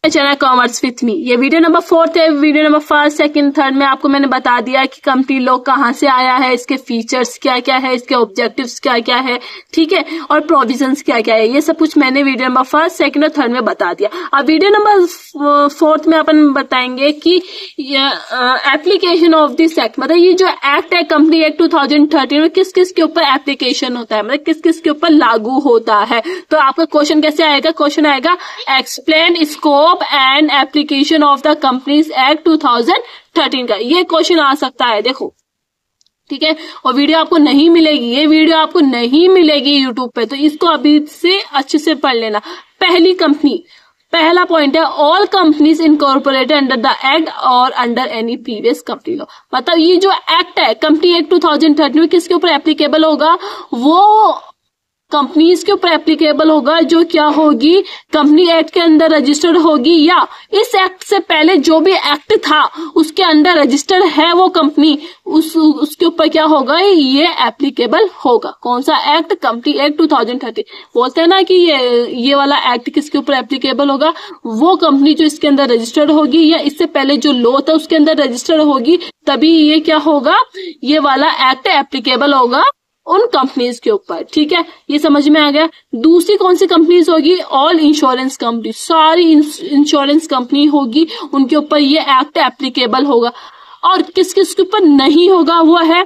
Channel commerce with me. ये video number 4 है। Video number 1, 2, 3 में आपको मैंने बता दिया कि कंपनी लॉ कहाँ से आया है, इसके फीचर्स क्या क्या है, इसके ऑब्जेक्टिव्स क्या क्या है, ठीक है, और प्रोविजंस क्या क्या है। ये सब कुछ मैंने वीडियो नंबर 1, 2 और 3 में बता दिया। अब वीडियो नंबर 4 में अपन बताएंगे कि एप्लीकेशन ऑफ दिस एक्ट, मतलब ये जो एक्ट है कंपनी एक्ट 2013 में किस किस के ऊपर एप्लीकेशन होता है, मतलब किस किस के ऊपर लागू होता है। तो आपका क्वेश्चन कैसे आएगा? क्वेश्चन आएगा explain scope and application of the companies act 2013 का। ये क्वेश्चन आ सकता है, देखो, ठीक है। और वीडियो आपको नहीं मिलेगी, ये वीडियो आपको नहीं मिलेगी यूट्यूब पे, तो इसको अभी से अच्छे से पढ़ लेना। पहली कंपनी, पहला पॉइंट है all companies incorporated under the act or under any previous company law. मतलब ये जो एक्ट है कंपनी एक्ट 2013 में किसके ऊपर एप्लीकेबल होगा? वो कंपनीज के ऊपर एप्लीकेबल होगा जो क्या होगी, कंपनी एक्ट के अंदर रजिस्टर्ड होगी, या इस एक्ट से पहले जो भी एक्ट था उसके अंदर रजिस्टर्ड है वो कंपनी, उसके ऊपर क्या होगा, ये एप्लीकेबल होगा। कौन सा एक्ट? Company act 2013। बोलते हैं ना कि ये वाला एक्ट किसके ऊपर एप्लीकेबल होगा? वो कंपनी जो इसके अंदर रजिस्टर्ड होगी या इससे पहले जो लॉ था उसके अंदर रजिस्टर्ड होगी, तभी ये क्या होगा, ये वाला एक्ट एप्लीकेबल होगा उन कंपनीज के ऊपर, ठीक है। ये समझ में आ गया। दूसरी कौन सी कंपनीज होगी? ऑल इंश्योरेंस कंपनी, सारी इंश्योरेंस कंपनी होगी, उनके ऊपर ये एक्ट एप्लीकेबल होगा। और किस किस के ऊपर नहीं होगा? वो है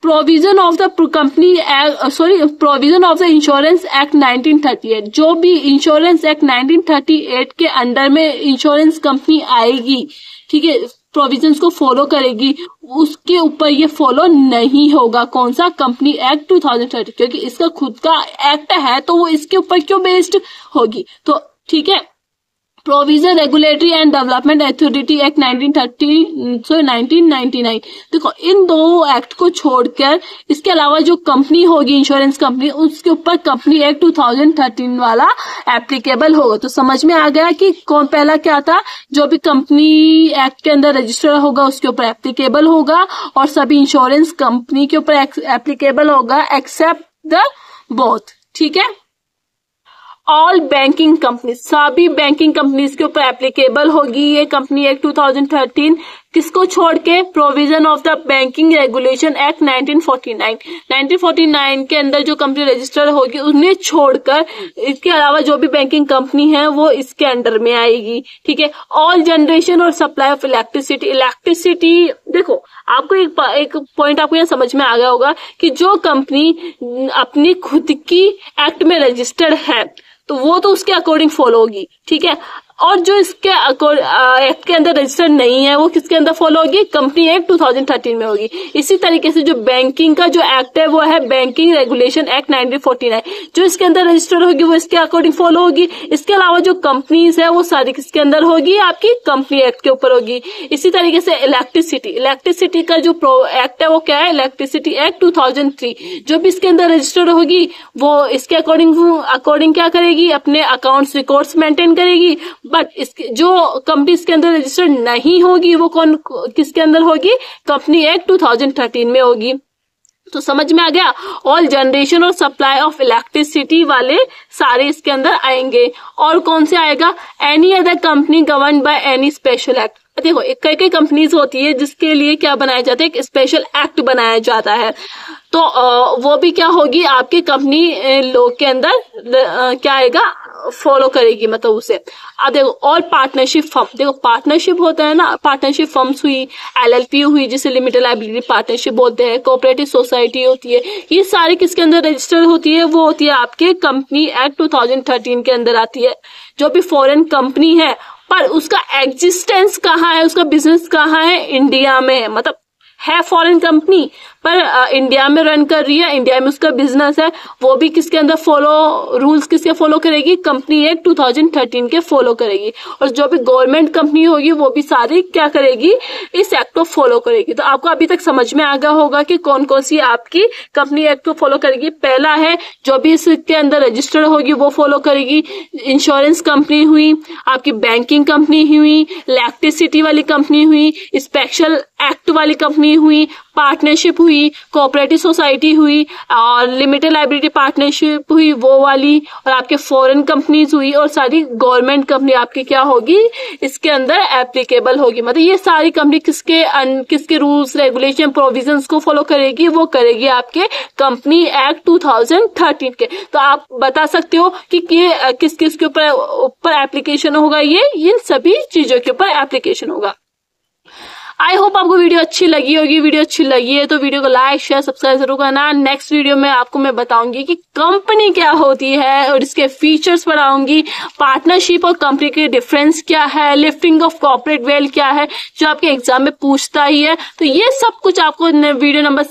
provision of the company provision of the insurance act 1938। जो भी इंश्योरेंस एक्ट 1938 के अंडर में इंश्योरेंस कंपनी आएगी, ठीक है, प्रोविजंस को फॉलो करेगी, उसके ऊपर ये फॉलो नहीं होगा। कौन सा? कंपनी एक्ट 2030, क्योंकि इसका खुद का एक्ट है तो वो इसके ऊपर क्यों बेस्ड होगी। तो ठीक है, provision regulatory and development authority act 1999। देखो, इन दो एक्ट को छोड़कर इसके अलावा जो कंपनी होगी इंश्योरेंस कंपनी, उसके ऊपर कंपनी एक्ट 2013 वाला एप्लीकेबल होगा। तो समझ में आ गया कि कौन पहला क्या था, जो भी कंपनी एक्ट के अंदर रजिस्टर होगा उसके ऊपर एप्लीकेबल होगा, और सभी इंश्योरेंस कंपनी के ऊपर एप्लीकेबल होगा एक्सेप्ट द बोथ, ठीक है। ऑल बैंकिंग कंपनी, सभी बैंकिंग कंपनीज के ऊपर एप्लीकेबल होगी ये कंपनी एक्ट 2013। किसको छोड़ के? Provision of the banking regulation act 1949 के अंदर जो कंपनी रजिस्टर्ड होगी उन्हें छोड़कर, इसके अलावा जो भी बैंकिंग कंपनी है वो इसके अंडर में आएगी, ठीक है। ऑल जनरेशन और सप्लाई ऑफ इलेक्ट्रिसिटी, देखो आपको एक पॉइंट आपको यहाँ समझ में आ गया होगा कि जो कंपनी अपनी खुद की एक्ट में रजिस्टर्ड है तो वो तो उसके अकॉर्डिंग फॉलो होगी, ठीक है। और जो इसके एक्ट के अंदर रजिस्टर्ड नहीं है वो किसके अंदर फॉलो होगी? कंपनी एक्ट 2013 में होगी। इसी तरीके से जो बैंकिंग का जो एक्ट है वो है बैंकिंग रेगुलेशन एक्ट 1949, जो इसके अंदर रजिस्टर्ड होगी वो इसके अकॉर्डिंग फॉलो होगी। इसके अलावा जो कंपनीज है वो सारी किसके अंदर होगी? आपकी कंपनी एक्ट के ऊपर होगी। इसी तरीके से इलेक्ट्रिसिटी का जो एक्ट है वो क्या है? इलेक्ट्रिसिटी एक्ट 2003, जो भी इसके अंदर रजिस्टर्ड होगी वो इसके अकॉर्डिंग क्या करेगी? अपने अकाउंट्स रिकॉर्ड्स मेंटेन करेगी। बट इसके जो कंपनीज के अंदर रजिस्टर्ड नहीं होगी वो किसके अंदर होगी? कंपनी एक्ट 2013 में होगी। तो समझ में आ गया। ऑल जनरेशन और सप्लाई ऑफ इलेक्ट्रिसिटी वाले सारे इसके अंदर आएंगे। और कौन से आएगा? Any other company govern by any special act. देखो, कई कंपनीज होती है जिसके लिए क्या बनाया जाता है? एक स्पेशल एक्ट बनाया जाता है, तो वो भी क्या होगी? आपके कंपनी लॉ के अंदर क्या आएगा? फॉलो करेगी, मतलब उसे। अब देखो, और पार्टनरशिप फर्म, देखो पार्टनरशिप होता है ना, पार्टनरशिप फर्म्स हुई, LLP हुई जिसे लिमिटेड लायबिलिटी पार्टनरशिप बोलते हैं, कोऑपरेटिव सोसाइटी होती है, ये सारी किसके अंदर रजिस्टर्ड होती है? वो होती है आपके कंपनी एक्ट 2013 के अंदर आती है। जो भी फॉरेन कंपनी है पर उसका एग्जिस्टेंस कहाँ है, उसका बिजनेस कहाँ है? इंडिया में, मतलब है फॉरेन कंपनी पर इंडिया में रन कर रही है, इंडिया में उसका बिजनेस है, वो भी किसके अंदर रूल्स किसके फॉलो करेगी? कंपनी एक्ट 2013 के फॉलो करेगी। और जो भी गवर्नमेंट कंपनी होगी वो भी सारी क्या करेगी? इस एक्ट को फॉलो करेगी। तो आपको अभी तक समझ में आ गया होगा कि कौन कौन सी आपकी कंपनी एक्ट को फॉलो करेगी। पहला है जो भी इसके अंदर रजिस्टर्ड होगी वो फॉलो करेगी। इंश्योरेंस कंपनी हुई, आपकी बैंकिंग कंपनी हुई, इलेक्ट्रिसिटी वाली कंपनी हुई, स्पेशल एक्ट वाली कंपनी हुई, पार्टनरशिप हुई, कोऑपरेटिव सोसाइटी हुई और लिमिटेड लाइबिलिटी पार्टनरशिप हुई वो वाली, और आपके फॉरेन कंपनीज हुई और सारी गवर्नमेंट कंपनी आपकी क्या होगी इसके अंदर एप्लीकेबल होगी। मतलब ये सारी कंपनी किसके रूल्स रेगुलेशन प्रोविजंस को फॉलो करेगी, वो करेगी आपके कंपनी एक्ट 2013 के। तो आप बता सकते हो कि किस किस के ऊपर एप्लीकेशन होगा, ये इन सभी चीजों के ऊपर एप्लीकेशन होगा। आई होप आपको वीडियो अच्छी लगी होगी। वीडियो अच्छी लगी है तो वीडियो को लाइक शेयर सब्सक्राइब जरूर करना। नेक्स्ट वीडियो में आपको मैं बताऊंगी कि कंपनी क्या होती है और इसके फीचर्स पढ़ाऊंगी, पार्टनरशिप और कंपनी के डिफरेंस क्या है, लिफ्टिंग ऑफ कॉर्पोरेट वेल्थ क्या है जो आपके एग्जाम में पूछता ही है। तो ये सब कुछ आपको वीडियो नंबर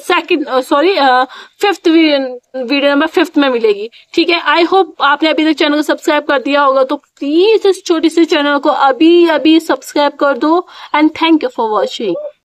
वीडियो नंबर 5 में मिलेगी। ठीक है, आई होप आपने अभी तक चैनल को सब्सक्राइब कर दिया होगा, तो प्लीज इस छोटी सी चैनल को अभी सब्सक्राइब कर दो। And thank you for watching.